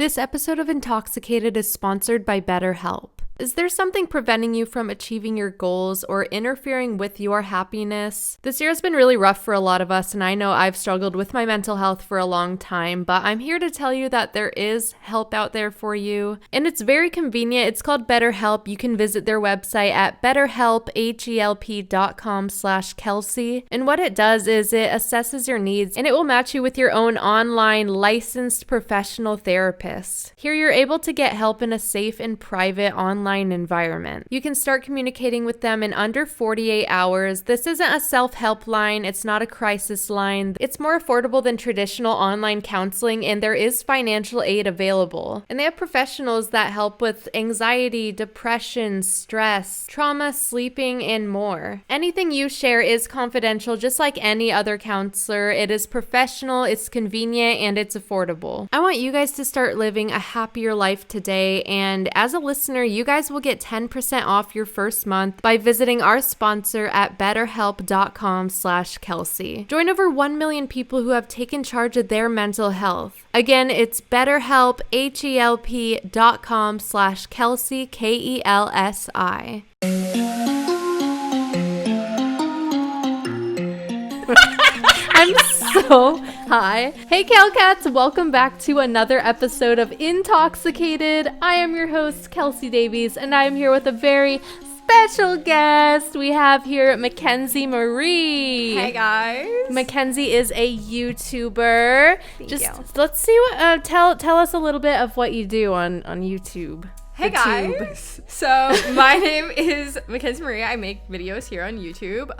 This episode of Intoxicated is sponsored by BetterHelp. Is there something preventing you from achieving your goals or interfering with your happiness? This year has been really rough for a lot of us, and I know I've struggled with my mental health for a long time, but I'm here to tell you that there is help out there for you, and it's very convenient. It's called BetterHelp. You can visit their website at betterhelp.com/Kelsi, and what it does is it assesses your needs, and it will match you with your own online licensed professional therapist. Here you're able to get help in a safe and private online environment. You can start communicating with them in under 48 hours. This isn't a self-help line. It's not a crisis line. It's more affordable than traditional online counseling, and there is financial aid available. And they have professionals that help with anxiety, depression, stress, trauma, sleeping, and more. Anything you share is confidential, just like any other counselor. It is professional, it's convenient, and it's affordable. I want you guys to start living a happier life today, and as a listener, you guys will get 10% off your first month by visiting our sponsor at betterhelp.com/Kelsi. Join over 1 million people who have taken charge of their mental health. Again, it's betterhelp, HELP.com/Kelsi, KELSI. I'm so high. Hey, Kel Kats, welcome back to another episode of Intoxicated. I am your host, Kelsi Davies, and I am here with a very special guest. We have here Mackenzie Marie. Hey guys. Mackenzie is a YouTuber. Thank you. Let's see what tell us a little bit of what you do on YouTube. Hey guys. So my name is Mackenzie Marie. I make videos here on YouTube.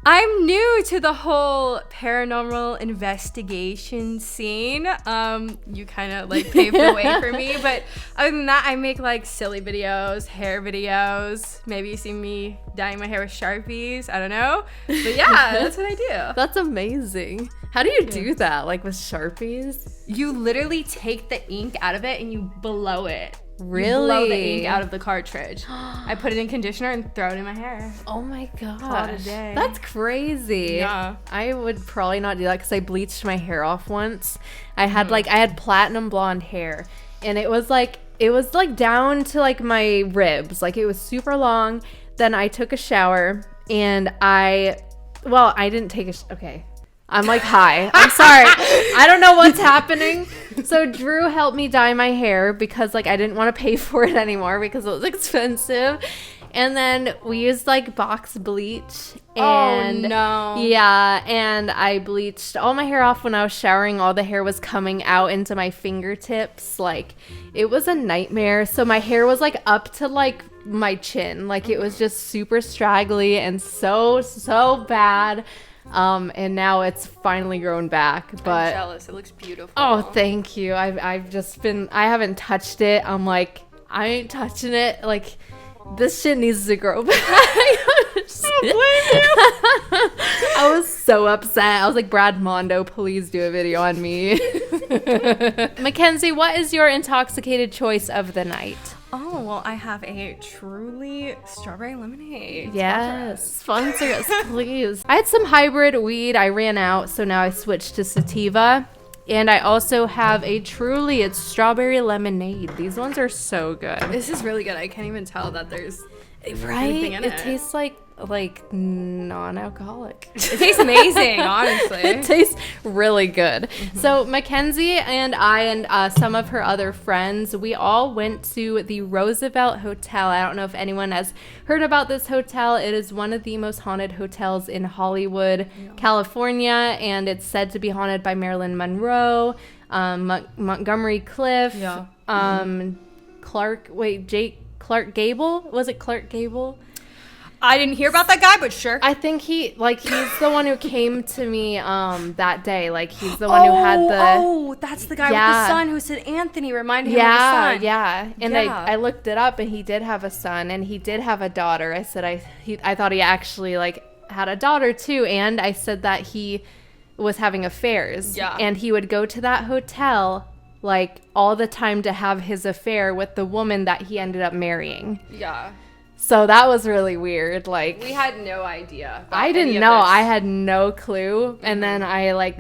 I'm new to the whole paranormal investigation scene. You kind of like paved the way for me, but other than that, I make like silly videos, hair videos. Maybe you see me dyeing my hair with Sharpies. I don't know, but yeah, that's what I do. That's amazing. How do you do that? Like with Sharpies? You literally take the ink out of it and you blow it. Really? You blow the ink out of the cartridge. I put it in conditioner and throw it in my hair. Oh my gosh. Call it a day. That's crazy. Yeah. I would probably not do that because I bleached my hair off once. I had platinum blonde hair, and it was like down to like my ribs. Like it was super long. Then I took a shower and I didn't take okay. I'm like, hi. I'm sorry. I don't know what's happening. So Drew helped me dye my hair because like I didn't want to pay for it anymore because it was expensive. And then we used like box bleach. And, oh no. Yeah, and I bleached all my hair off when I was showering. All the hair was coming out into my fingertips. Like it was a nightmare. So my hair was like up to like my chin. Like it was just super straggly and so bad. And now it's finally grown back, but I'm jealous. It looks beautiful. Oh, thank you. I haven't touched it. I'm like, I ain't touching it. Like, this shit needs to grow back. I was so upset. I was like, Brad Mondo, please do a video on me. Mackenzie, what is your intoxicated choice of the night? Oh, well, I have a truly strawberry lemonade. Yes, sponsor us, please. I had some hybrid weed. I ran out, so now I switched to sativa. And I also have it's strawberry lemonade. These ones are so good. This is really good. I can't even tell that there's Right? anything in it. It tastes like non-alcoholic. It tastes amazing, honestly. It tastes really good. Mm-hmm. So Mackenzie and I and some of her other friends, we all went to the Roosevelt Hotel. I don't know if anyone has heard about this hotel. It is one of the most haunted hotels in Hollywood, California, and it's said to be haunted by Marilyn Monroe, Montgomery Clift, Clark Gable? Was it Clark Gable? I didn't hear about that guy, but sure. I think he's the one who came to me that day. Like he's the one who had the. Oh, that's the guy with the son who said Anthony reminded him of his son. Yeah. And I looked it up, and he did have a son, and he did have a daughter. I said I thought he actually like had a daughter too, and I said that he was having affairs. Yeah. And he would go to that hotel like all the time to have his affair with the woman that he ended up marrying. Yeah. So that was really weird. Like, we had no idea. I didn't know. I had no clue. And then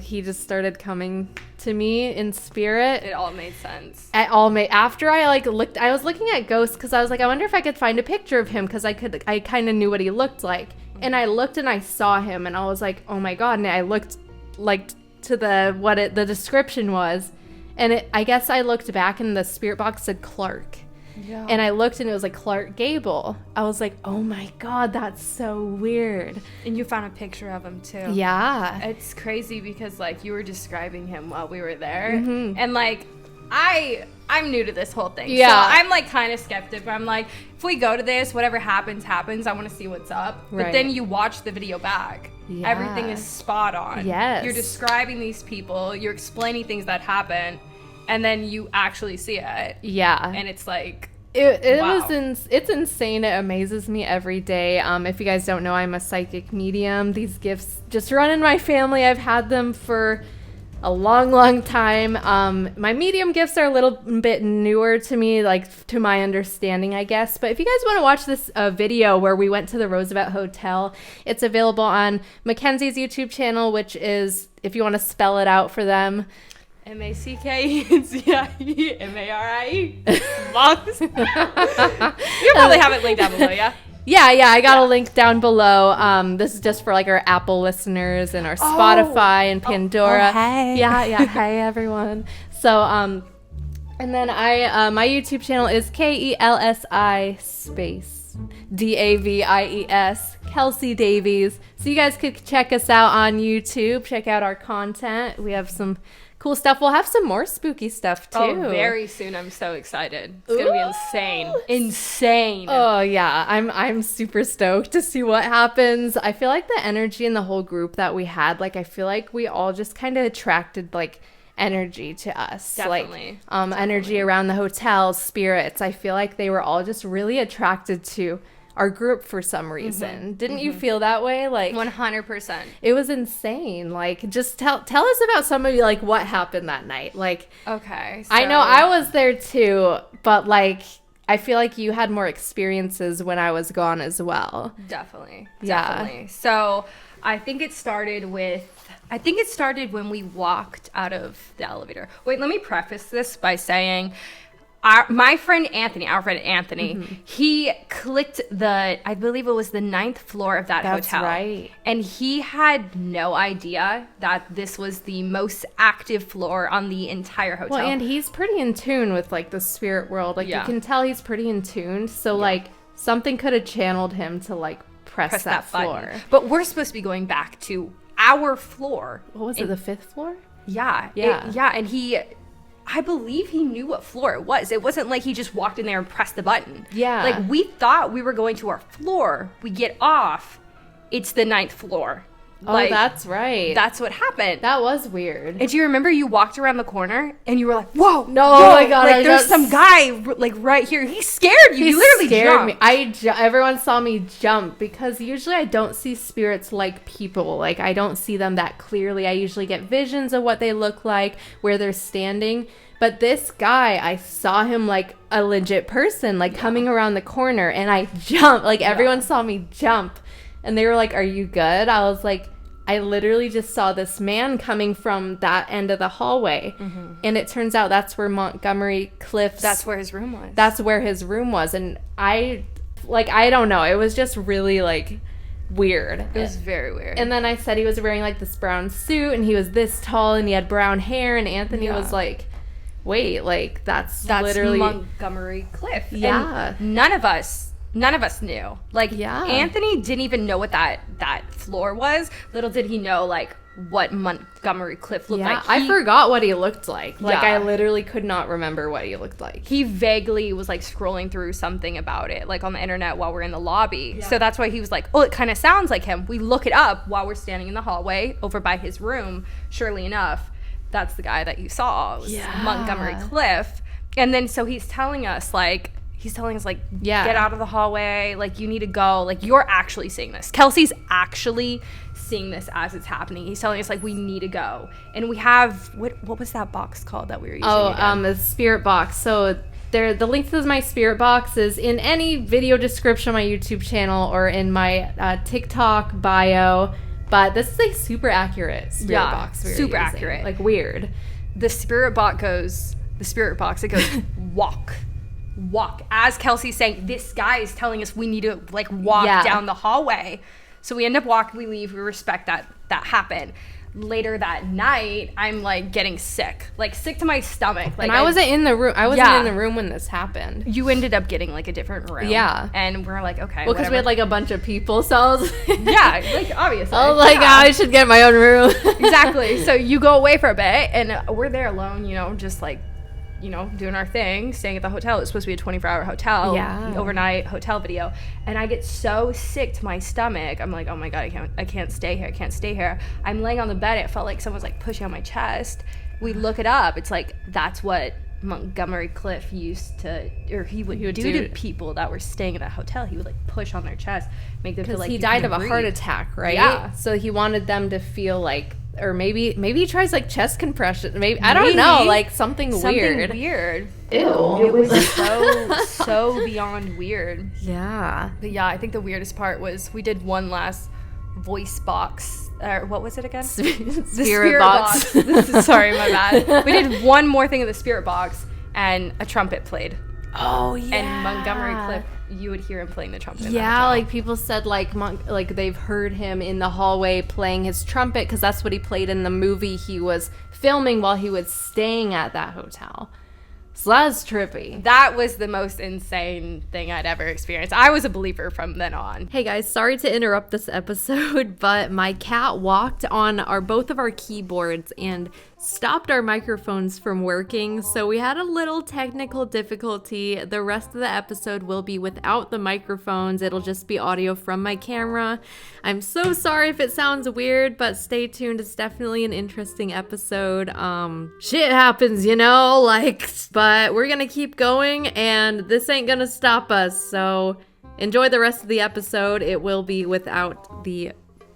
he just started coming to me in spirit. It all made sense. After I looked, I was looking at ghosts because I was like, I wonder if I could find a picture of him because I kind of knew what he looked like. And I looked and I saw him and I was like, oh my God. And I looked like to the description was. And I guess I looked back and the spirit box said Clark. Yeah. And I looked and it was like Clark Gable. I was like, oh my God, that's so weird. And you found a picture of him too. Yeah. It's crazy because like you were describing him while we were there. Mm-hmm. And like I'm new to this whole thing. Yeah. So I'm like kind of skeptic, but I'm like, if we go to this, whatever happens. I want to see what's up. Right. But then you watch the video back. Yeah. Everything is spot on. Yes. You're describing these people, you're explaining things that happen, and then you actually see it. Yeah. And it's like, wow. It's insane. It amazes me every day. If you guys don't know, I'm a psychic medium. These gifts just run in my family. I've had them for a long time. My medium gifts are a little bit newer to me, like to my understanding, I guess. But if you guys want to watch this video where we went to the Roosevelt Hotel, it's available on Mackenzie's YouTube channel, which is, if you want to spell it out for them, Mackenzie. Box. You probably have it linked down below, yeah? Yeah, I got a link down below. This is just for like our Apple listeners and our Spotify and Pandora. Hey. Yeah, hey everyone. So, and then my YouTube channel is KELSI space DAVIES, Kelsi Davies. So you guys could check us out on YouTube, check out our content. We have some cool stuff. We'll have some more spooky stuff too. Oh, very soon. I'm so excited. It's gonna be insane. Oh yeah, I'm super stoked to see what happens. I feel like the energy in the whole group that we had, like I feel like we all just kind of attracted like energy to us. Definitely. Like energy around the hotel, spirits. I feel like they were all just really attracted to our group for some reason. Mm-hmm. Didn't you feel that way? Like 100%. It was insane. Like, just tell us about some of like what happened that night. Like, okay, so. I know I was there too, but like I feel like you had more experiences when I was gone as well. Definitely. So I think it started when we walked out of the elevator. Wait, let me preface this by saying my friend Anthony, he clicked I believe it was the 9th floor of that hotel. That's right. And he had no idea that this was the most active floor on the entire hotel. Well, and he's pretty in tune with like the spirit world. Like you can tell he's pretty in tune. So like something could have channeled him to like press that floor. Button. But we're supposed to be going back to our floor. What was it, the 5th floor? Yeah. And I believe he knew what floor it was. It wasn't like he just walked in there and pressed the button. Yeah. Like, we thought we were going to our floor. We get off. It's the 9th floor. Oh, like, that's right. That's what happened. That was weird. And do you remember you walked around the corner and you were like, whoa, no, oh my God. Like, there's some guy, like, right here. He scared you. He literally scared jumped. me. Everyone saw me jump because usually I don't see spirits like people. Like, I don't see them that clearly. I usually get visions of what they look like, where they're standing. But this guy, I saw him like a legit person, like coming around the corner, and I jumped. Like, everyone saw me jump. And they were like, are you good? I was like, I literally just saw this man coming from that end of the hallway. Mm-hmm. And it turns out that's where Montgomery Cliff's... That's where his room was. That's where his room was. And I don't know. It was just really, like, weird. It was very weird. And then I said he was wearing, like, this brown suit, and he was this tall, and he had brown hair, and Anthony was like... Wait, like, that's literally Montgomery Cliff. Yeah. And none of us knew. Like, Anthony didn't even know what that floor was. Little did he know, like, what Montgomery Cliff looked like. I forgot what he looked like. Like, I literally could not remember what he looked like. He vaguely was, like, scrolling through something about it, like, on the internet while we're in the lobby. Yeah. So that's why he was like, oh, it kind of sounds like him. We look it up while we're standing in the hallway over by his room. Surely enough, that's the guy that you saw. It was Montgomery Cliff. And then so he's telling us, like, get out of the hallway. Like, you need to go. Like, you're actually seeing this. Kelsi's actually seeing this as it's happening. He's telling us, like, we need to go. And we have, what was that box called that we were using again? The spirit box. So The link to my spirit box is in any video description on my YouTube channel or in my TikTok bio. But this is a super accurate spirit box. Super accurate. Like weird. The spirit box it goes, walk. As Kelsi's saying, this guy is telling us we need to like walk down the hallway. So we end up walking, we leave, we respect that happened. Later that night, I'm like getting sick to my stomach. Like, and I wasn't in the room. I wasn't in the room when this happened. You ended up getting like a different room. Yeah. And we're like, okay. Well, because we had like a bunch of people, so I was yeah, like obviously. I was like, I should get my own room. Exactly. So you go away for a bit, and we're there alone, just like, doing our thing, staying at the hotel. It was supposed to be a 24-hour hotel, overnight hotel video. And I get so sick to my stomach. I'm like, oh my God, I can't stay here. I'm laying on the bed. It felt like someone's like pushing on my chest. We look it up. It's like, that's what Montgomery Clift used to, or he would do to people that were staying in that hotel. He would like push on their chest, make them feel like he died of a heart attack, right? Yeah. So he wanted them to feel like, or maybe he tries like chest compression. Maybe I don't know, like something weird. Ew. It was so beyond weird. Yeah. But yeah, I think the weirdest part was we did one last voice box. What was it again? The spirit box. Sorry, my bad. We did one more thing in the spirit box, and a trumpet played. Oh yeah. And Montgomery Clift, you would hear him playing the trumpet. Yeah, like people said, like they've heard him in the hallway playing his trumpet because that's what he played in the movie he was filming while he was staying at that hotel. So that was trippy. That was the most insane thing I'd ever experienced. I was a believer from then on. Hey guys, sorry to interrupt this episode, but my cat walked on both of our keyboards and stopped our microphones from working, so we had a little technical difficulty. The rest of the episode will be without the microphones. It'll just be audio from my camera. I'm so sorry if it sounds weird, but stay tuned. It's definitely an interesting episode. Shit happens, but we're gonna keep going, and this ain't gonna stop us, so enjoy the rest of the episode. It will be without the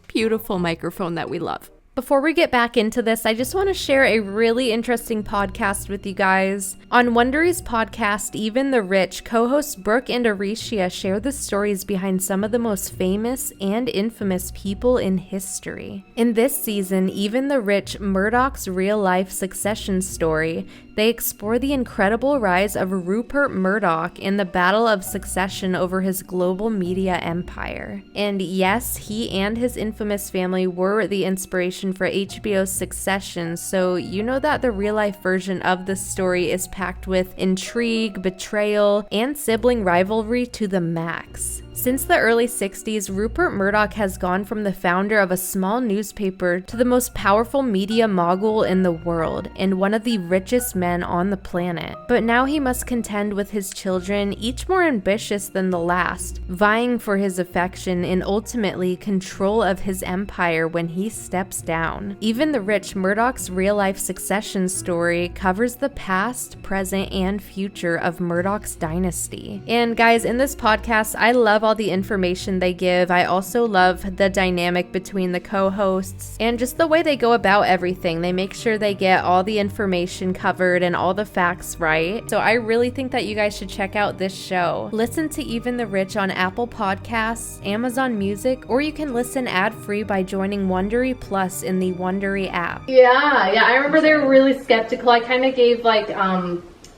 beautiful microphone that we love. Before we get back into this, I just want to share a really interesting podcast with you guys. On Wondery's podcast, Even the Rich, co-hosts Brooke and Aricia share the stories behind some of the most famous and infamous people in history. In this season, Even the Rich, Murdoch's real-life succession story, they explore the incredible rise of Rupert Murdoch in the battle of succession over his global media empire. And yes, he and his infamous family were the inspiration for HBO's Succession, so you know that the real-life version of the story is packed with intrigue, betrayal, and sibling rivalry to the max. Since the early 60s, Rupert Murdoch has gone from the founder of a small newspaper to the most powerful media mogul in the world and one of the richest men on the planet. But now he must contend with his children, each more ambitious than the last, vying for his affection and ultimately control of his empire when he steps down. Even the Rich, Murdoch's real-life succession story covers the past, present, and future of Murdoch's dynasty. And guys, in this podcast, I love all the information they give. I also love the dynamic between the co-hosts and just the way they go about everything. They make sure they get all the information covered and all the facts right. So I really think that you guys should check out this show. Listen to Even the Rich on Apple Podcasts, Amazon Music, or you can listen ad-free by joining Wondery Plus in the Wondery app. Yeah, I remember they were really skeptical. I kind of gave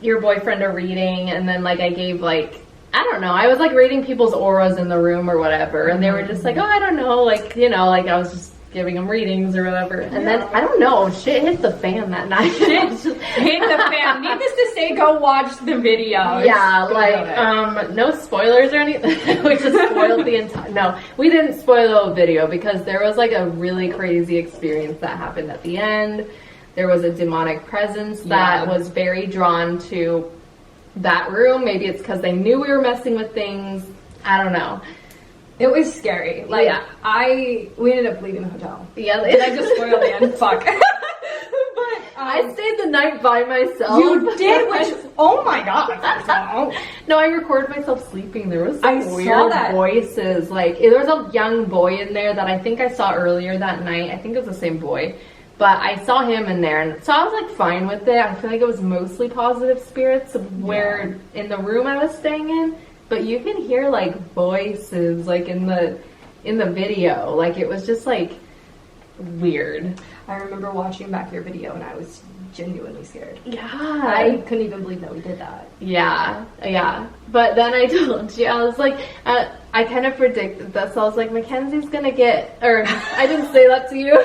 your boyfriend a reading, and then I gave I don't know. I was reading people's auras in the room or whatever, and they were just like, oh, I don't know, I was just giving them readings or whatever. And then I don't know, shit hit the fan that night. Shit hit the fan. Needless to say, go watch the video. Yeah, no spoilers or anything. We just spoiled the entire. No, we didn't spoil the whole video because there was a really crazy experience that happened at the end. There was a demonic presence that was very drawn to that room. Maybe it's because they knew we were messing with things. I don't know. It was scary. We ended up leaving the hotel. Yeah. Did I just spoil the end? Fuck. But I stayed the night by myself. You did? Oh my God. No, I recorded myself sleeping. There was some weird voices. There was a young boy in there that I think I saw earlier that night. I think it was the same boy But I saw him in there, and so I was like fine with it. I feel like it was mostly positive spirits where in the room I was staying in, but you can hear like voices like in the video. Like it was just like weird. I remember watching back your video and I was genuinely scared. Yeah. I couldn't even believe that we did that. Yeah. But then I told you, I was like, I kind of predicted this. I was like, Mackenzie's gonna get, or I didn't say that to you.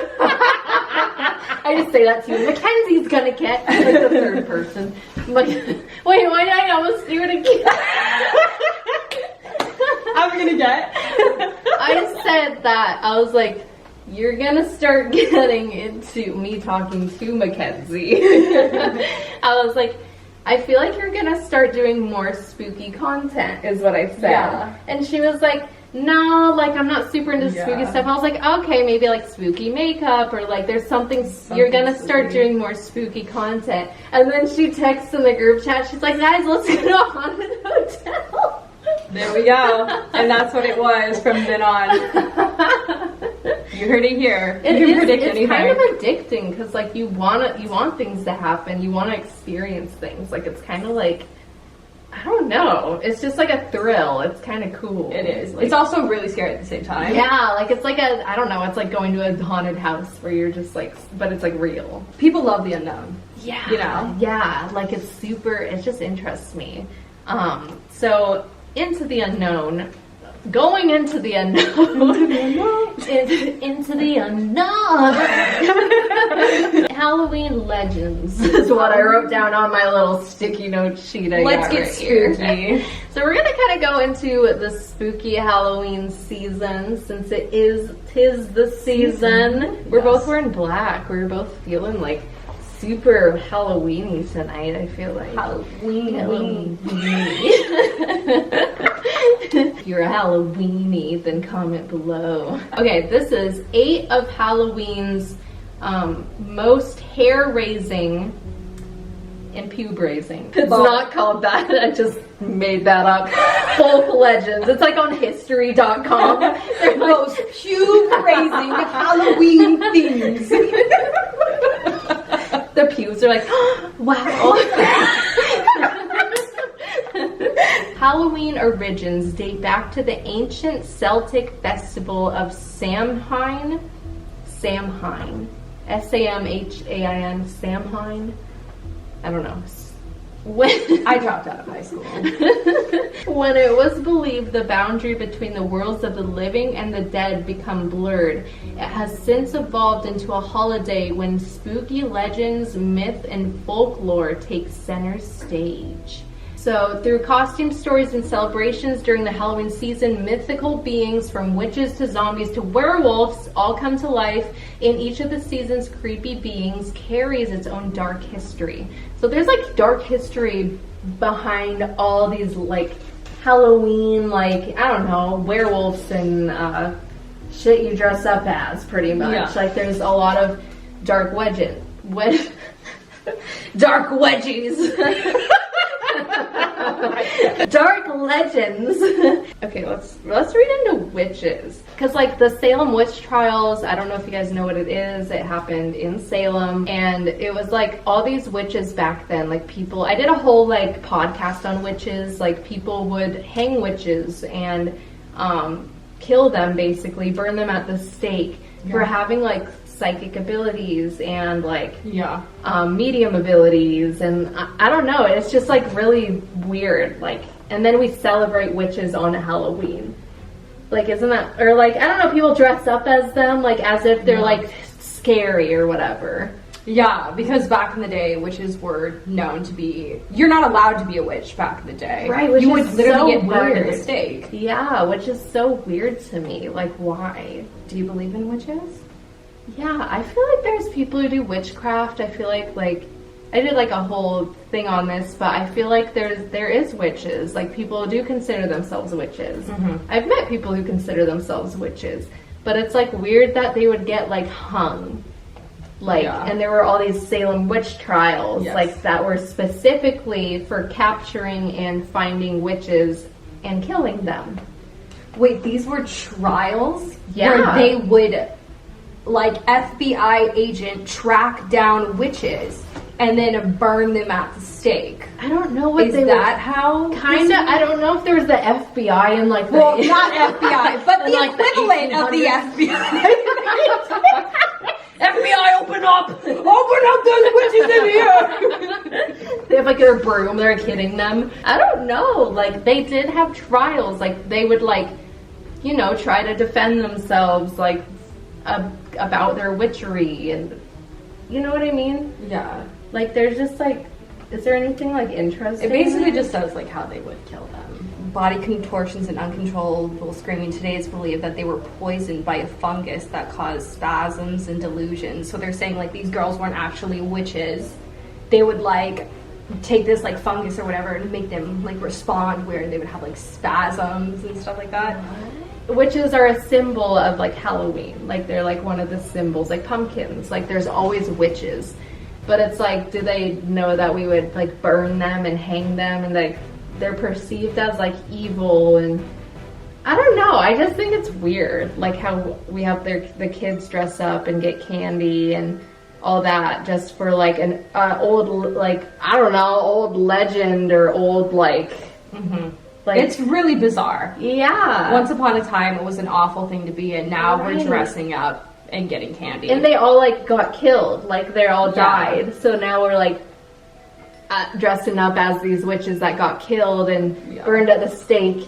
I just say that to you. Mackenzie's gonna get, like the third person. Like, wait, why did I almost do it again? I'm gonna get. I said that. I was like, you're gonna start getting into me talking to Mackenzie. I was like, I feel like you're gonna start doing more spooky content, is what I said. Yeah. And she was like, no, like I'm not super into spooky stuff. I was like, okay, maybe like spooky makeup or like there's something you're gonna start doing more spooky content. And then she texts in the group chat, she's like, guys, let's go to a haunted hotel. There we go. And that's what it was from then on. You heard it here. It's kind of addicting because like you want things to happen. You want to experience things. Like it's kind of like, I don't know. It's just like a thrill. It's kind of cool. It is. Like, it's also really scary at the same time. Yeah, like it's like I don't know. It's like going to a haunted house where you're just like, but it's like real. People love the unknown. Yeah. You know? Yeah, like it just interests me. So into the unknown. Going into the unknown. into the unknown. Halloween legends is what I wrote down on my little sticky note sheet. Let's get spooky. So we're gonna kind of go into the spooky Halloween season since tis the season. We're both wearing black. We're both feeling like super Halloween-y tonight, I feel like. Halloween. If you're a Halloweeny, then comment below. Okay, this is 8 of Halloween's most hair-raising and pube-raising. It's not called that. I just made that up. Folk legends. It's like on history.com. They're most pube-raising Halloween things. The pubes are like, oh, wow. Halloween origins date back to the ancient Celtic festival of Samhain. Samhain. S-A-M-H-A-I-N. Samhain. I don't know. When I dropped out of high school. When it was believed the boundary between the worlds of the living and the dead become blurred, it has since evolved into a holiday when spooky legends, myth, and folklore take center stage. So, through costume stories and celebrations during the Halloween season, mythical beings from witches to zombies to werewolves all come to life, and each of the season's creepy beings carries its own dark history. So there's like dark history behind all these like Halloween, like, I don't know, werewolves and shit you dress up as, pretty much. Yeah. Like there's a lot of dark dark wedgies. Dark legends. Okay, let's read into witches. Because like the Salem witch trials, I don't know if you guys know what it is. It happened in Salem, and it was like all these witches back then. Like people, I did a whole like podcast on witches. Like people would hang witches and kill them, basically burn them at the stake for having like psychic abilities and like medium abilities, and I don't know, it's just like really weird. Like, and then we celebrate witches on Halloween. Like, isn't that, or like, I don't know, people dress up as them, like as if they're like scary or whatever. Yeah, because back in the day, witches were known to be, you're not allowed to be a witch back in the day. Right, which you would is literally so get burned at weird. the stake. Yeah, which is so weird to me. Like, why? Do you believe in witches? Yeah, I feel like there's people who do witchcraft. I feel like I did like a whole thing on this, but I feel like there is witches. Like people do consider themselves witches. Mm-hmm. I've met people who consider themselves witches, but it's like weird that they would get like hung. Like, and there were all these Salem witch trials, like that were specifically for capturing and finding witches and killing them. Wait, these were trials? Yeah. Where they would like FBI agent track down witches and then burn them at the stake. I don't know what Is they that would, how? kinda. I don't know if there was the FBI and like the Well, not FBI, but the like the equivalent of the 1800s. FBI. FBI, open up! Open up, those witches in here! They have like their broom, they're kidding them. I don't know, like they did have trials, like they would like, you know, try to defend themselves like about their witchery, and you know what I mean? Yeah. Like there's just like, is there anything like interesting? It basically just says like how they would kill them. Body contortions and uncontrollable screaming. Today it's believed that they were poisoned by a fungus that caused spasms and delusions. So they're saying like these girls weren't actually witches. They would like take this like fungus or whatever and make them like respond, where they would have like spasms and stuff like that. Witches are a symbol of like Halloween. Like they're like one of the symbols, like pumpkins. Like there's always witches. But it's like, do they know that we would like burn them and hang them, and like they're perceived as like evil? And I don't know, I just think it's weird, like how we have the kids dress up and get candy and all that just for like an old, like, I don't know, old legend or old like like, It's really bizarre. yeah. Once upon a time it was an awful thing to be in. Now Right. we're dressing up and getting candy. And they all like got killed, like they all Yeah. died. So now we're like dressing up as these witches that got killed and Yeah. burned at the stake,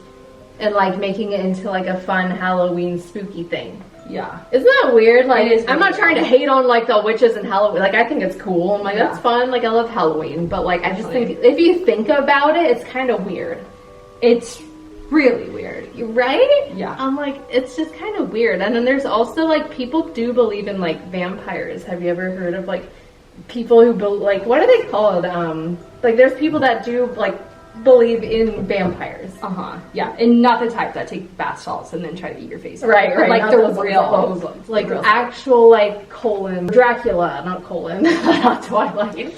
and like making it into like a fun Halloween spooky thing. yeah. Isn't that weird? Like, It is I'm not weird. trying to hate on like the witches and Halloween. Like, I think it's cool. I'm like, Yeah. that's fun. Like, I love Halloween. But like, I just Definitely. think if you think about it, it's kind of weird. It's really weird. Right? Yeah. I'm like, it's just kind of weird. And then there's also like, people do believe in like vampires. Have you ever heard of like people who like, what are they called? Like there's people that do like believe in vampires. Yeah, and not the type that take bath salts and then try to eat your face. Right, Like not the those real, ones. Like real actual like colon Dracula, not colon, not Twilight.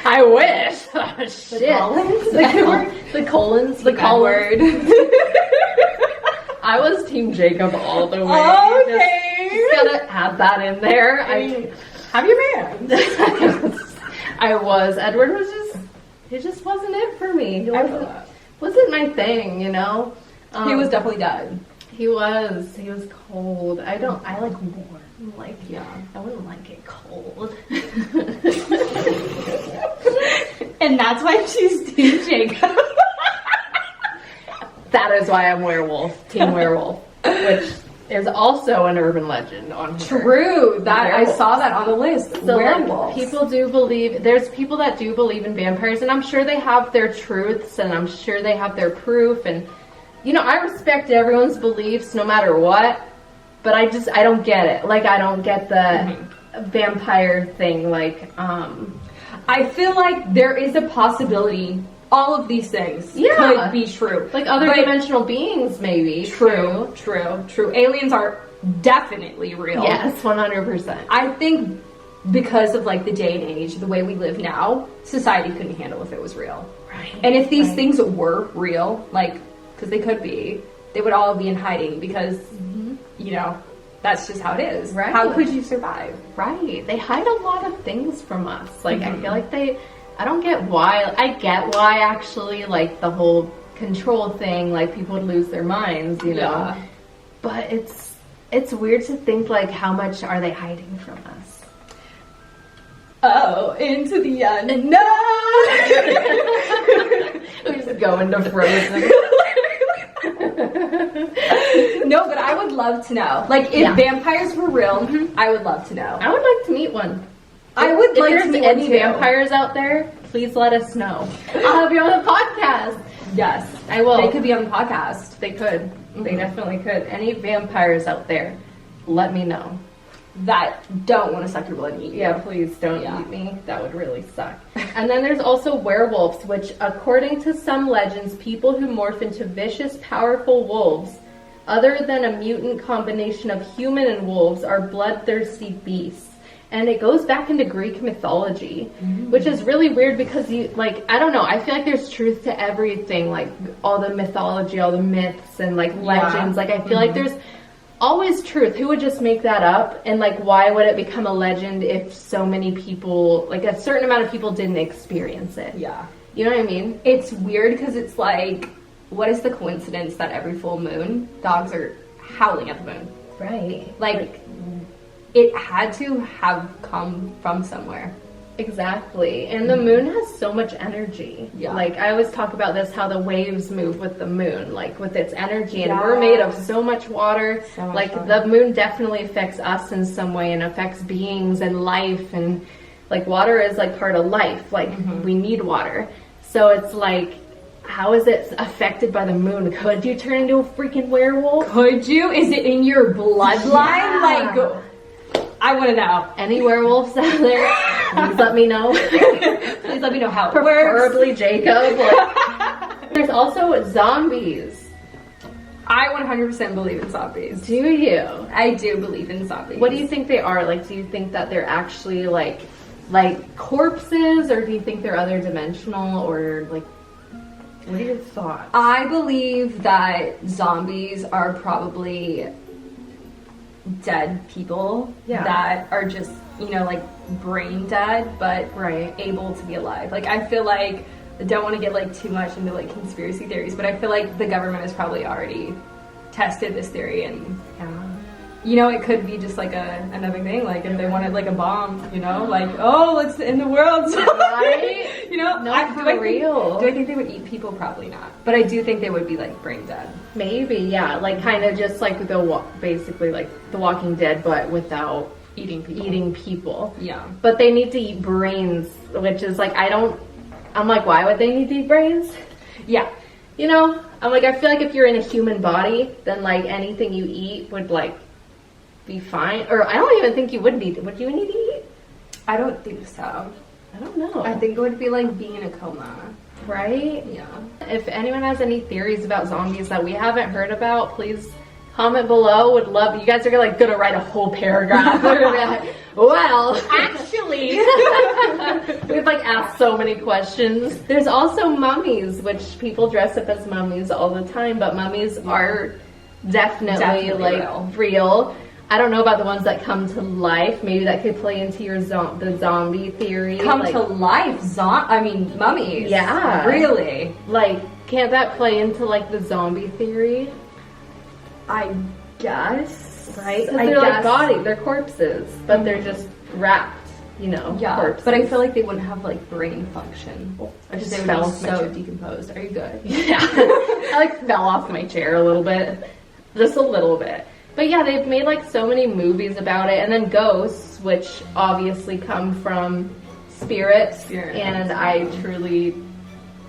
I wish. Shit. colons? The colons, the Bad colons. word. I was Team Jacob all the way. Okay. Just gotta add that in there. Have your man. I was. Edward was just. It just wasn't it for me. He I feel wasn't, that. wasn't my thing, you know. He was definitely dead. He was. He was cold. I like warm. Like, Yeah. I wouldn't like it cold. And that's why she's Team Jacob. That is why I'm werewolf. Team werewolf. Which is also an urban legend on here. True. That I Werewolves. saw that on the list. So Werewolves. like, people do believe, there's people that do believe in vampires, and I'm sure they have their truths, and I'm sure they have their proof, and you know, I respect everyone's beliefs no matter what, but I don't get it. Like, I don't get the vampire thing. Like, I feel like there is a possibility all of these things Yeah. could be true. like other But- dimensional beings, maybe. True. Aliens are definitely real. Yes, 100%. I think because of like the day and age, the way we live now, society couldn't handle if it was real. Right. And if these Right. things were real, like, because they could be, they would all be in hiding because, you know, that's just how it is. Right. How could you survive? Right. They hide a lot of things from us. Like, I feel like I don't get why. I get why, actually, like, the whole control thing, like, people would lose their minds, you know? Yeah. But it's weird to think, like, how much are they hiding from us? Oh, into the unknown. We just go into Frozen. No, but I would love to know. Like, if Yeah. vampires were real, I would love to know. I would like to meet one. I would If like there's to meet any one too. vampires out there, please let us know. I'll have you on the podcast. Yes, I will. They could be on the podcast. They could. They definitely could. Any vampires out there, let me know. That don't want to suck your blood and eat you. Yeah, please don't Yeah. eat me. That would really suck. And then there's also werewolves, which, according to some legends, people who morph into vicious, powerful wolves, other than a mutant combination of human and wolves, are bloodthirsty beasts. And it goes back into Greek mythology, which is really weird because I don't know, I feel like there's truth to everything, like all the mythology, all the myths and like legends. Like, I feel like there's always truth. Who would just make that up? And like, why would it become a legend if so many people, like a certain amount of people didn't experience it? Yeah. You know what I mean? It's weird because it's like, what is the coincidence that every full moon, dogs are howling at the moon? Right. Like it had to have come from somewhere. Exactly. And the moon has so much energy. Yeah. Like, I always talk about this, how the waves move with the moon, like with its energy. And we're made of so much water. So much like, water. the moon definitely affects us in some way and affects beings and life. And, like, water is, like, part of life. Like, we need water. So it's like, how is it affected by the moon? Could you turn into a freaking werewolf? Could you? Is it in your bloodline? Yeah. Like, I want to know. Any werewolves out there? Please let me know. Please let me know how it works. Preferably Jacob. Like, there's also zombies. I 100% believe in zombies. Do you? I do believe in zombies. What do you think they are? Like, do you think that they're actually like corpses, or do you think they're other dimensional, or like, what are your thoughts? I believe that zombies are probably dead people that are just, you know, like brain dead, but able to be alive. Like, I feel like, I don't want to get like too much into like conspiracy theories, but I feel like the government has probably already tested this theory, and you know, it could be just like another thing, like if they wanted like a bomb, you know, like, oh, let's end the world. Right? You know, No, for real. Do I think they would eat people? Probably not. But I do think they would be like brain dead. Maybe, yeah. Like, kind of just like basically like The Walking Dead, but without Eating people. Yeah. But they need to eat brains, which is like, I'm like, why would they need to eat brains? Yeah. You know? I'm like, I feel like if you're in a human body, then like anything you eat would like be fine. Or I don't even think you would need. Would you need to eat? I don't think so. I don't know. I think it would be like being in a coma. Right? Yeah. If anyone has any theories about zombies that we haven't heard about, please comment below. Would love. You guys are gonna write a whole paragraph. They're gonna be like, well, actually, we've like asked so many questions. There's also mummies, which people dress up as mummies all the time, but mummies are definitely like real. I don't know about the ones that come to life. Maybe that could play into your the zombie theory. Come to life? Mummies. Yeah. Really? Like, can't that play into like the zombie theory? I guess. Right? Because they're like they're corpses, but they're just wrapped, you know, corpses. But I feel like they wouldn't have like brain function. I just They would fell be off my so chair. decomposed. Are you good? Yeah. I like fell off my chair a little bit. Just a little bit. But yeah, they've made like so many movies about it, and then ghosts, which obviously come from spirits. And I truly,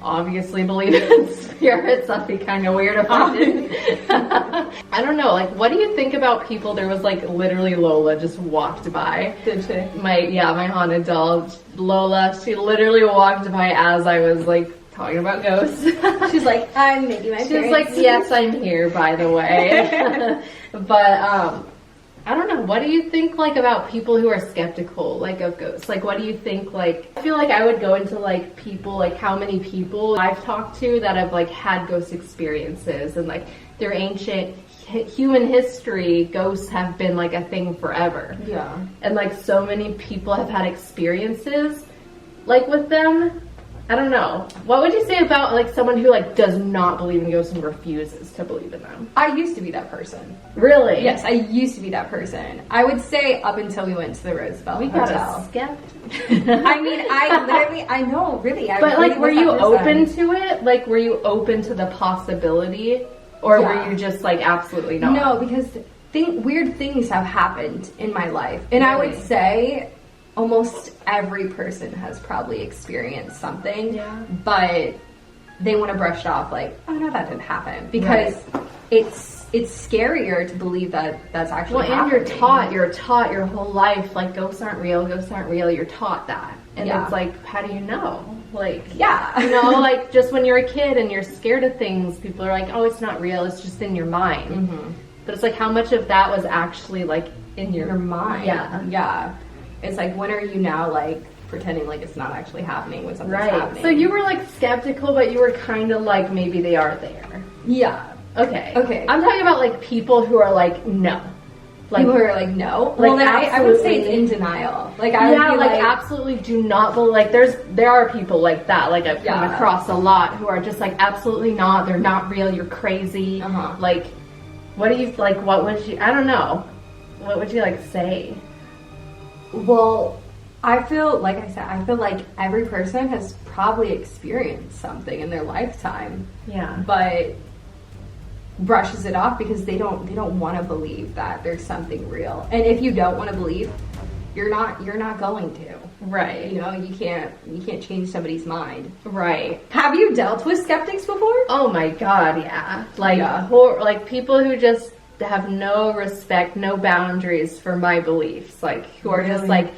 obviously believe in spirits. That'd be kind of weird if I didn't. I don't know. Like, what do you think about people? There was like literally Lola just walked by. Did she? My haunted doll, Lola. She literally walked by as I was like talking about ghosts. She's like, I'm making my She was like, yes, I'm here, by the way. But, I don't know. What do you think, like, about people who are skeptical, like, of ghosts? Like, what do you think, like, I feel like I would go into, like, people, like, how many people I've talked to that have, like, had ghost experiences, and, like, their ancient human history, ghosts have been, like, a thing forever. Yeah. And, like, so many people have had experiences, like, with them. I don't know. What would you say about, like, someone who, like, does not believe in ghosts and refuses to believe in them? I used to be that person. Really? Yes, I used to be that person. I would say up until we went to the Roosevelt Hotel. I know, really. But, like, were you open to it? Like, were you open to the possibility? Or were you just, like, absolutely not? No, because weird things have happened in my life. And I would say almost every person has probably experienced something, but they want to brush it off like, oh no, that didn't happen, because it's scarier to believe that that's actually happening. And you're taught your whole life, like, ghosts aren't real, you're taught that. And it's like, how do you know? Like, you know, like, just when you're a kid and you're scared of things, people are like, oh, it's not real, it's just in your mind. But it's like, how much of that was actually, like, in your mind? Yeah. It's like, when are you now, like, pretending like it's not actually happening when something's happening? So you were, like, skeptical, but you were kind of like, maybe they are there. Yeah. Okay. Okay. I'm talking about like people who are like, no. Like, people who are like, no. Like, well, then I would say it's in denial. Like, I would be like, absolutely do not believe. Like, there are people like that. Like, I've come across a lot who are just like, absolutely not. They're not real. You're crazy. Like, what do you like? What would you? I don't know. What would you like say? Well, I feel like I said, I feel like every person has probably experienced something in their lifetime. Yeah. But brushes it off because they don't want to believe that there's something real. And if you don't want to believe, you're not going to. Right. You know, you can't change somebody's mind. Right. Have you dealt with skeptics before? Oh my god, yeah. Like like people who just have no respect, no boundaries for my beliefs. Like who are just like,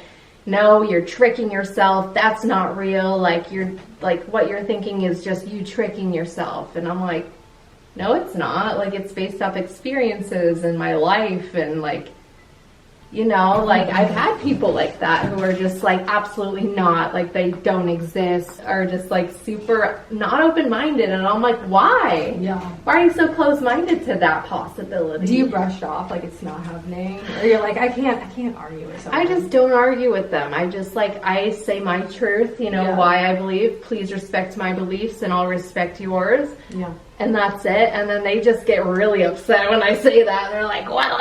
no, you're tricking yourself. That's not real. Like you're like what you're thinking is just you tricking yourself. And I'm like, no, it's not. Like it's based off experiences in my life and like, you know, like I've had people like that who are just like absolutely not, like they don't exist, are just like super not open-minded, and I'm like, why? Yeah. Why are you so close-minded to that possibility? Do you brush it off like it's not happening, or you're like, I can't argue with someone? I just don't argue with them. I just like I say my truth, you know, why I believe. Please respect my beliefs, and I'll respect yours. Yeah. And that's it. And then they just get really upset when I say that. They're like, well,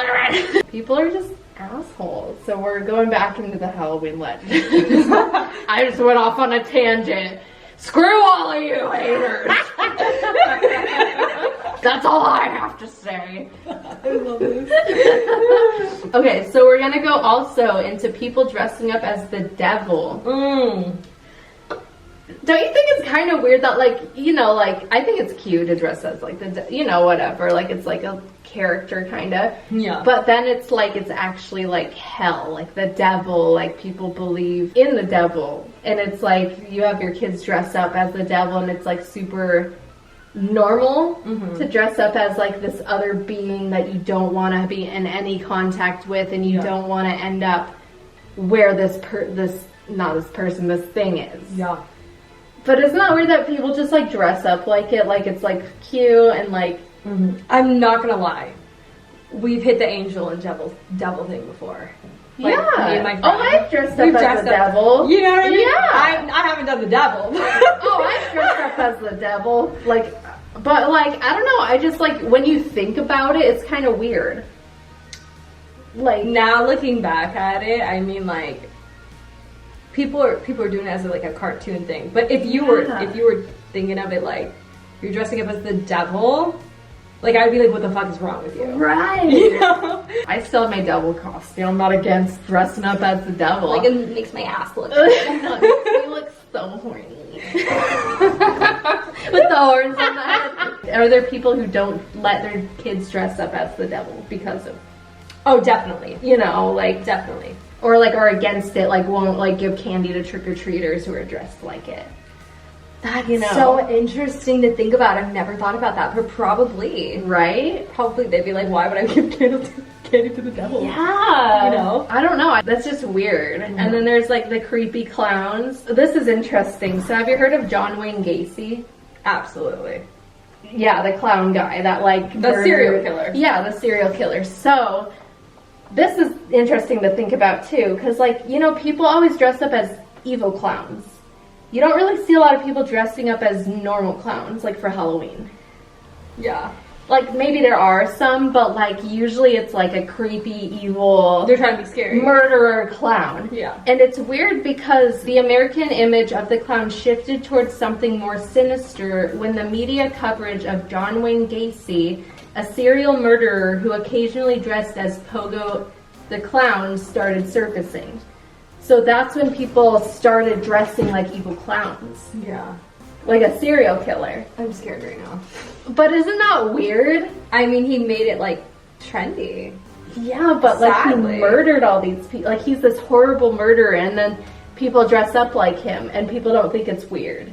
people are just assholes. So we're going back into the Halloween legend. I just went off on a tangent. Screw all of you haters. That's all I have to say. I love this. Okay, so we're gonna go also into people dressing up as the devil. Don't you think it's kind of weird that, like, you know, like, I think it's cute to dress as, like, you know, whatever, like, it's like a character, kind of. Yeah. But then it's like, it's actually, like, hell, like, the devil, like, people believe in the devil. And it's like, you have your kids dress up as the devil, and it's, like, super normal to dress up as, like, this other being that you don't want to be in any contact with, and you don't want to end up where this thing is. Yeah. But it's not weird that people just like dress up like it, like it's like cute and like. I'm not gonna lie, we've hit the angel and devil thing before. Like, yeah. me and my friend, I've dressed up as the devil. You know what I mean? Yeah. I haven't done the devil. I've dressed up as the devil. Like, but like I don't know. I just like when you think about it, it's kind of weird. Like now looking back at it, I mean like. People are doing it as like a cartoon thing, but if you were thinking of it like you're dressing up as the devil, like I'd be like, what the fuck is wrong with you? Right. You know? I still have my devil costume. I'm not against dressing up as the devil. Like it makes my ass look. You look so horny. With the horns on the head. Are there people who don't let their kids dress up as the devil because of? Oh, definitely. You know, like definitely. Or like are against it, like won't like give candy to trick-or-treaters who are dressed like it. That's you know. So interesting to think about. I've never thought about that, but probably. Right? Probably they'd be like, why would I give candy to the devil? Yeah. You know? I don't know. That's just weird. And then there's like the creepy clowns. This is interesting. So have you heard of John Wayne Gacy? Absolutely. Yeah, the clown guy that like... The serial killer. Yeah, the serial killer. So... this is interesting to think about too, because like, you know, people always dress up as evil clowns. You don't really see a lot of people dressing up as normal clowns, like for Halloween. Yeah. Like maybe there are some, but like usually it's like a creepy, evil... they're trying to be scary. Murderer clown. Yeah. And it's weird because the American image of the clown shifted towards something more sinister when the media coverage of John Wayne Gacy, a serial murderer who occasionally dressed as Pogo the Clown, started surfacing. So that's when people started dressing like evil clowns. Yeah. Like a serial killer. I'm scared right now. But isn't that weird? I mean, he made it like trendy. Yeah, but like sadly. He murdered all these people. Like he's this horrible murderer, and then people dress up like him, and people don't think it's weird.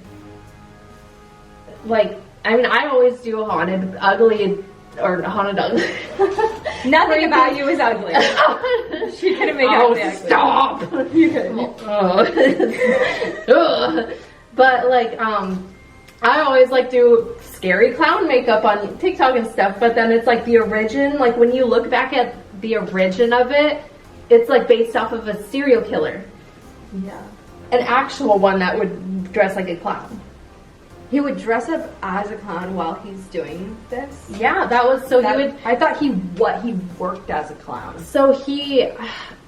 Like, I mean, I always do haunted, ugly... or haunted ugly. Nothing about you is ugly. She couldn't make it ugly. Stop! You couldn't. But like, I always like do scary clown makeup on TikTok and stuff, but then it's like the origin, like when you look back at the origin of it, it's like based off of a serial killer. Yeah. An actual one that would dress like a clown. He would dress up as a clown while he's doing this? Yeah, that was, so That, he would, I thought he worked as a clown. so he,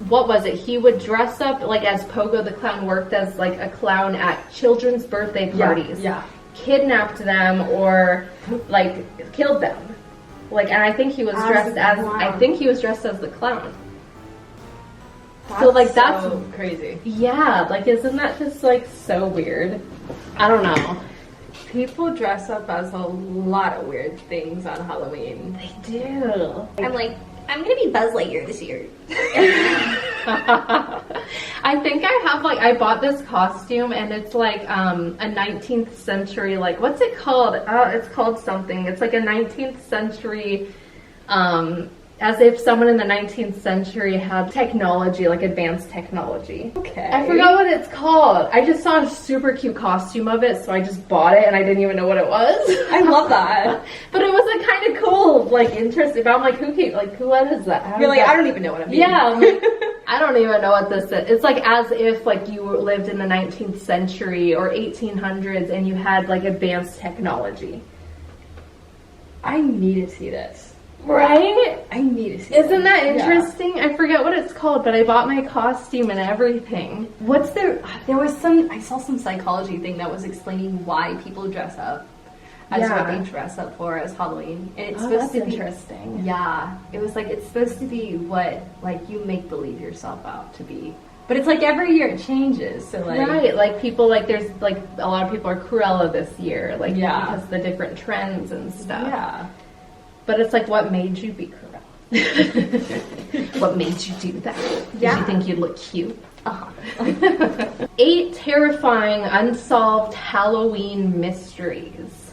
what was it? He would dress up like as Pogo the clown, worked as like a clown at children's birthday parties. Yeah. Kidnapped them or like killed them. Like, and I think he was dressed as, I think he was dressed as the clown. So like that's so crazy. Yeah, like isn't that just like so weird? I don't know. People dress up as a lot of weird things on Halloween. They do. I'm like, I'm gonna be Buzz Lightyear this year. I think I have like, I bought this costume and it's like a 19th century, like what's it called? It's called something. It's like a 19th century as if someone in the 19th century had technology, like advanced technology. Okay. I forgot what it's called. I just saw a super cute costume of it, so I just bought it and I didn't even know what it was. I love that. But it was like kind of cool, like interesting. But I'm like, who came, like who is that? You're like, I don't even know what I'm doing. Yeah, I'm like, I don't even know what this is. It's like as if like you lived in the 19th century or 1800s and you had like advanced technology. I need to see this. Right? I need to see Isn't this. that interesting? Yeah. I forget what it's called, but I bought my costume and everything. What's there was some, I saw some psychology thing that was explaining why people dress up as what they dress up for as Halloween. And it's supposed to be interesting. Yeah. It was like, it's supposed to be what like you make believe yourself out to be. But it's like every year it changes. So like, right, like people, like there's like a lot of people are Cruella this year, like because of the different trends and stuff. Yeah. But it's like, what made you be Cruella? What made you do that? Yeah. Did you think you'd look cute? 8 terrifying unsolved Halloween mysteries.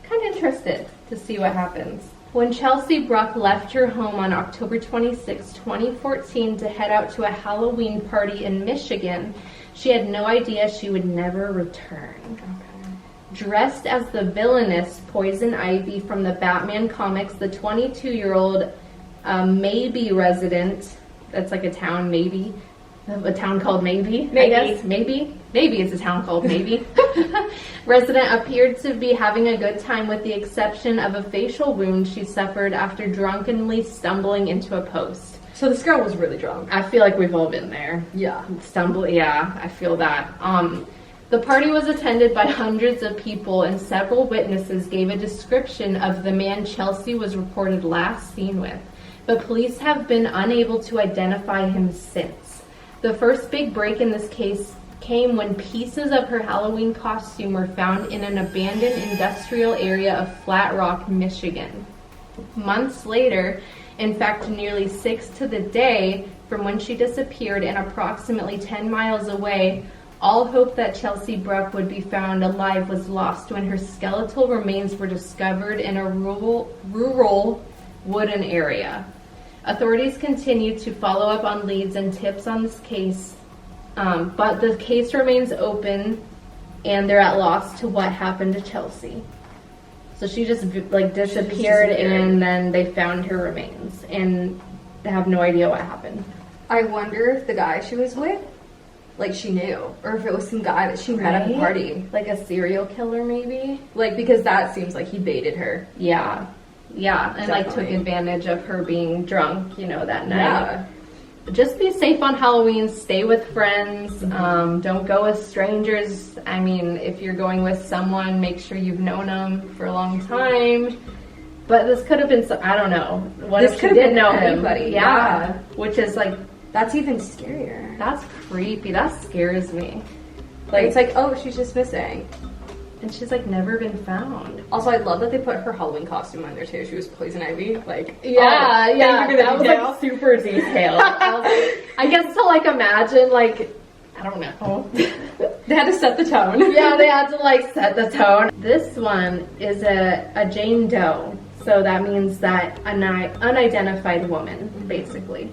Kind of interested to see what happens. When Kelsi Bruck left her home on October 26, 2014 to head out to a Halloween party in Michigan, she had no idea she would never return. Dressed as the villainous Poison Ivy from the Batman comics, the 22-year-old Maybe resident, that's like a town, maybe, a town called Maybe, I guess, maybe it's a town called Maybe, resident appeared to be having a good time with the exception of a facial wound she suffered after drunkenly stumbling into a post. So this girl was really drunk. I feel like we've all been there. Yeah. Yeah, I feel that. The party was attended by hundreds of people, and several witnesses gave a description of the man Kelsi was reported last seen with, but police have been unable to identify him since. The first big break in this case came when pieces of her Halloween costume were found in an abandoned industrial area of Flat Rock, Michigan. Months later, in fact nearly 6 to the day from when she disappeared and approximately 10 miles away, all hope that Kelsi Bruck would be found alive was lost when her skeletal remains were discovered in a rural wooden area. Authorities continue to follow up on leads and tips on this case, but the case remains open and they're at loss to what happened to Kelsi. So she just like disappeared and then they found her remains and they have no idea what happened. I wonder if the guy she was with, like she knew, or if it was some guy that she met at the party. Like a serial killer maybe? Like, because that seems like he baited her. Yeah, and like took advantage of her being drunk, that night. Yeah. Just be safe on Halloween, stay with friends, don't go with strangers. I mean, if you're going with someone, make sure you've known them for a long time. But this could have been, I don't know. What if she didn't know anybody? Yeah. Which is like, that's even scarier. That's creepy. That scares me. Like, it's like, oh, she's just missing. And she's like never been found. Also, I love that they put her Halloween costume on there too. She was Poison Ivy. Like, yeah, that was like super detailed. I guess to like imagine, like, I don't know. They had to set the tone. Yeah, they had to like set the tone. This one is a Jane Doe. So that means that an unidentified woman, basically.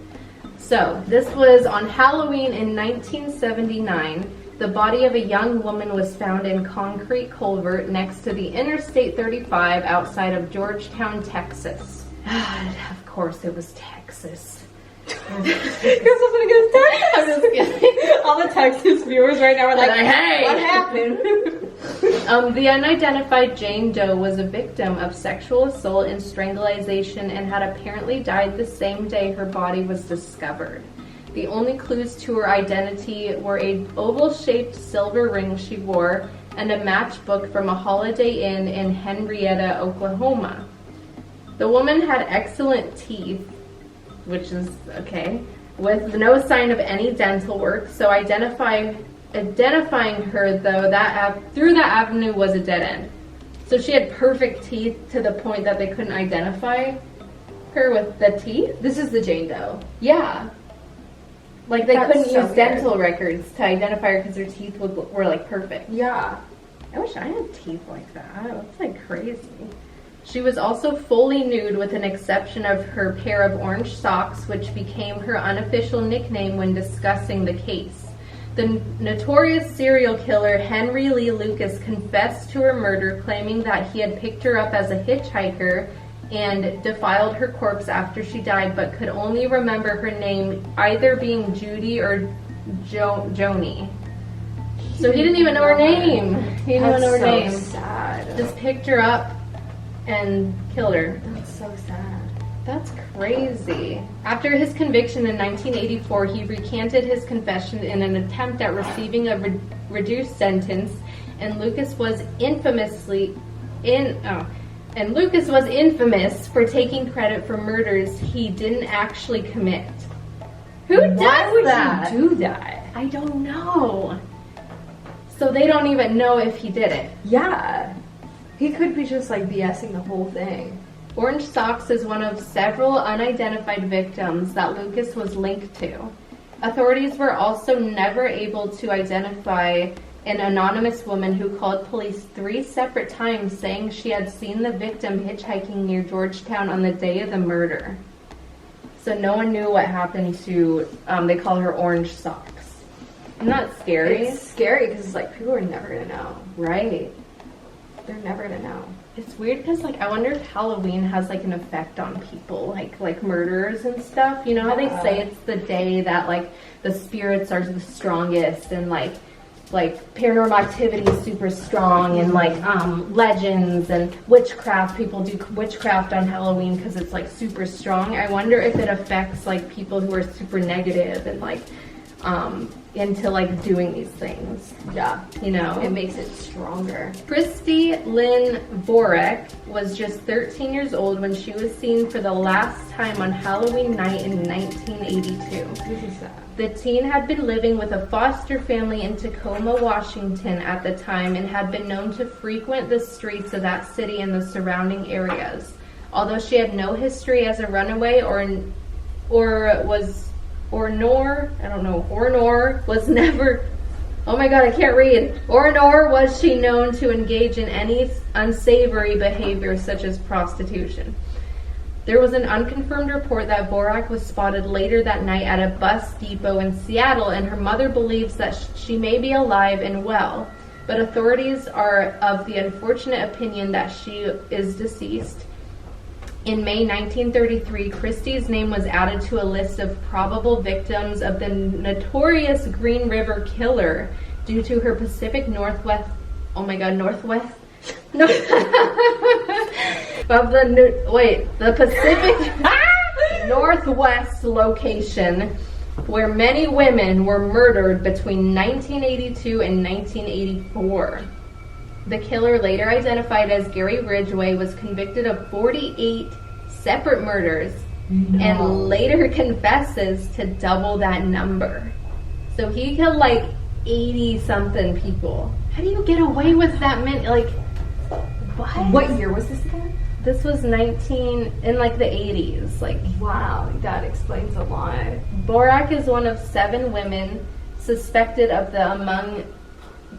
So this was on Halloween in 1979. The The body of a young woman was found in concrete culvert next to the Interstate 35 outside of Georgetown, Texas. Of course, it was Texas. I'm just kidding. All the Texas viewers right now are like, hey, what happened? The unidentified Jane Doe was a victim of sexual assault and strangulation and had apparently died the same day her body was discovered. The only clues to her identity were a oval-shaped silver ring she wore and a matchbook from a Holiday Inn in Henrietta, Oklahoma. The woman had excellent teeth, which is okay, with no sign of any dental work, so identifying her, though, through that avenue was a dead end. So she had perfect teeth to the point that they couldn't identify her with the teeth? This is the Jane Doe. Yeah. Like, they couldn't so use dental records to identify her because her teeth were, like, perfect. Yeah. I wish I had teeth like that. That's, like, crazy. She was also fully nude with an exception of her pair of orange socks, which became her unofficial nickname when discussing the case. The notorious serial killer Henry Lee Lucas confessed to her murder, claiming that he had picked her up as a hitchhiker and defiled her corpse after she died, but could only remember her name either being Judy or Joni. So he didn't even know her name. He didn't even know her name. That's so sad. Just picked her up and killed her. That's so sad. That's crazy. After his conviction in 1984, he recanted his confession in an attempt at receiving a reduced sentence, and Lucas was infamous for taking credit for murders he didn't actually commit. Who does Why would that? you do that? I don't know. So they don't even know if he did it. Yeah. He could be just like BSing the whole thing. Orange Socks is one of several unidentified victims that Lucas was linked to. Authorities were also never able to identify an anonymous woman who called police 3 separate times saying she had seen the victim hitchhiking near Georgetown on the day of the murder. So no one knew what happened to, they call her Orange Socks. Isn't that scary? It's scary because it's like people are never going to know. Right. They're never going to know. It's weird because, like, I wonder if Halloween has, like, an effect on people, like murderers and stuff. You know how they say it's the day that, like, the spirits are the strongest and, like paranormal activity is super strong and, like, legends and witchcraft. People do witchcraft on Halloween because it's, like, super strong. I wonder if it affects, like, people who are super negative and, like, into, like, doing these things. Yeah. You know? It makes it stronger. Christy Lynn Borek was just 13 years old when she was seen for the last time on Halloween night in 1982. This is sad. The teen had been living with a foster family in Tacoma, Washington at the time and had been known to frequent the streets of that city and the surrounding areas. Although she had no history as a runaway nor was she known to engage in any unsavory behavior such as prostitution. There was an unconfirmed report that Borek was spotted later that night at a bus depot in Seattle, and her mother believes that she may be alive and well, but authorities are of the unfortunate opinion that she is deceased. In May 1933, Christie's name was added to a list of probable victims of the notorious Green River Killer due to her Pacific Northwest. Oh my God, Northwest. No, the Pacific Northwest location where many women were murdered between 1982 and 1984. The killer, later identified as Gary Ridgway, was convicted of 48 separate murders and later confesses to double that number. So he killed like 80-something people. How do you get away with that many? Like, What year was this again? This was in like the 80s. Like, wow, that explains a lot. Borek is one of 7 women suspected of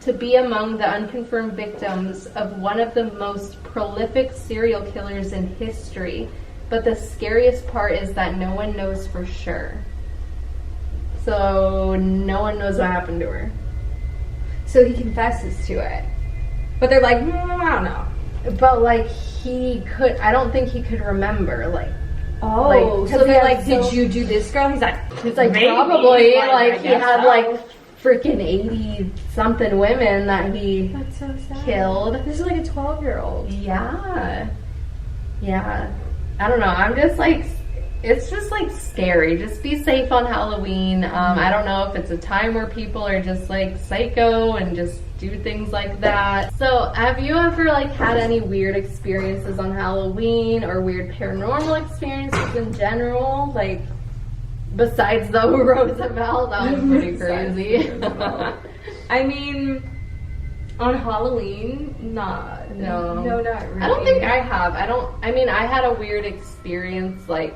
to be among the unconfirmed victims of one of the most prolific serial killers in history. But the scariest part is that no one knows for sure. So no one knows what happened to her. So he confesses to it. But they're like, I don't know. But like I don't think he could remember. Like, oh, so they're like, did you do this, girl? He's like maybe. Probably. Like He had so. like freaking 80 something women that he That's so sad. killed. This is like a 12-year-old. Yeah. I don't know. I'm just like, it's just like scary. Just be safe on Halloween. I don't know if it's a time where people are just like psycho and just do things like that. So have you ever like had any weird experiences on Halloween or weird paranormal experiences in general? Like, besides the Roosevelt, that was pretty crazy. I mean, on Halloween, no, not really. I don't think I have. I mean, I had a weird experience like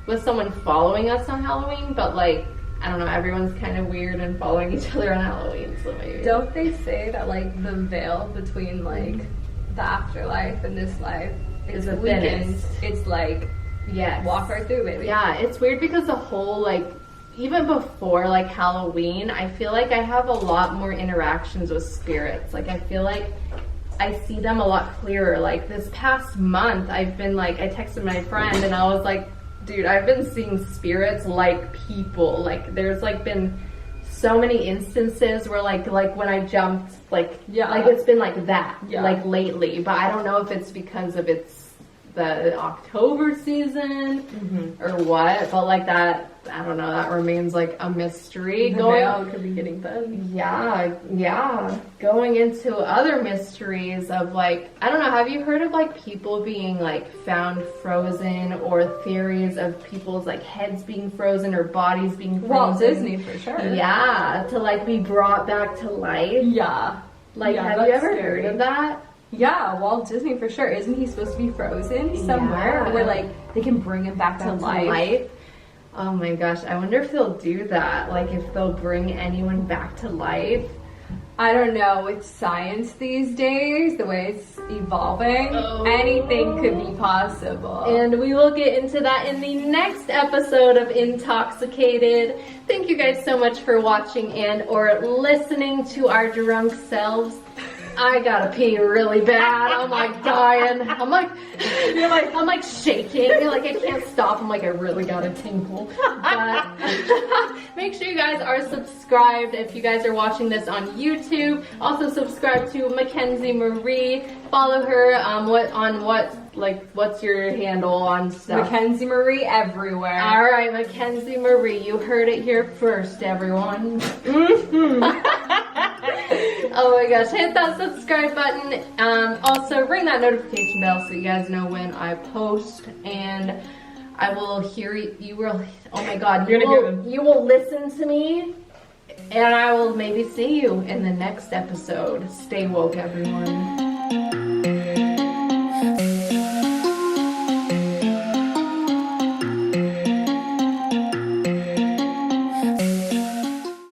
with someone following us on Halloween, but like, I don't know, everyone's kind of weird and following each other on Halloween, so maybe. Don't they say that like the veil between like the afterlife and this life is the weakened? thinnest. It's like, Yes. walk right through, baby. Yeah, it's weird because the whole like, even before like Halloween, I feel like I have a lot more interactions with spirits. Like, I feel like I see them a lot clearer. Like this past month, I've been like, I texted my friend and I was like, dude, I've been seeing spirits like people. Like, there's like been so many instances where like when I jumped, like it's been like that, like lately. But I don't know if it's because of the October season or what, but like that, I don't know, that remains like a mystery. The veil could be getting thin. Yeah. Going into other mysteries of like, I don't know, have you heard of like people being like found frozen, or theories of people's like heads being frozen or bodies being frozen? Walt Disney for sure. Yeah, to like be brought back to life. Yeah. Like, have you ever heard of that? Yeah, Walt Disney for sure. Isn't he supposed to be frozen somewhere where like they can bring him back to life? Oh my gosh, I wonder if they'll do that. Like, if they'll bring anyone back to life. I don't know. With science these days, the way it's evolving, anything could be possible. And we will get into that in the next episode of Intoxicated. Thank you guys so much for watching and or listening to our drunk selves. I gotta pee really bad. I'm like dying. I'm like shaking. Like, I can't stop. I'm like, I really gotta tinkle. But make sure you guys are subscribed if you guys are watching this on YouTube. Also subscribe to Mackenzie Marie. Follow her. What's your handle on stuff? Mackenzie Marie everywhere. All right, Mackenzie Marie. You heard it here first, everyone. Oh my gosh, hit that subscribe button. Also, ring that notification bell so you guys know when I post. And I will hear you. Oh my God, you will listen to me. And I will maybe see you in the next episode. Stay woke, everyone.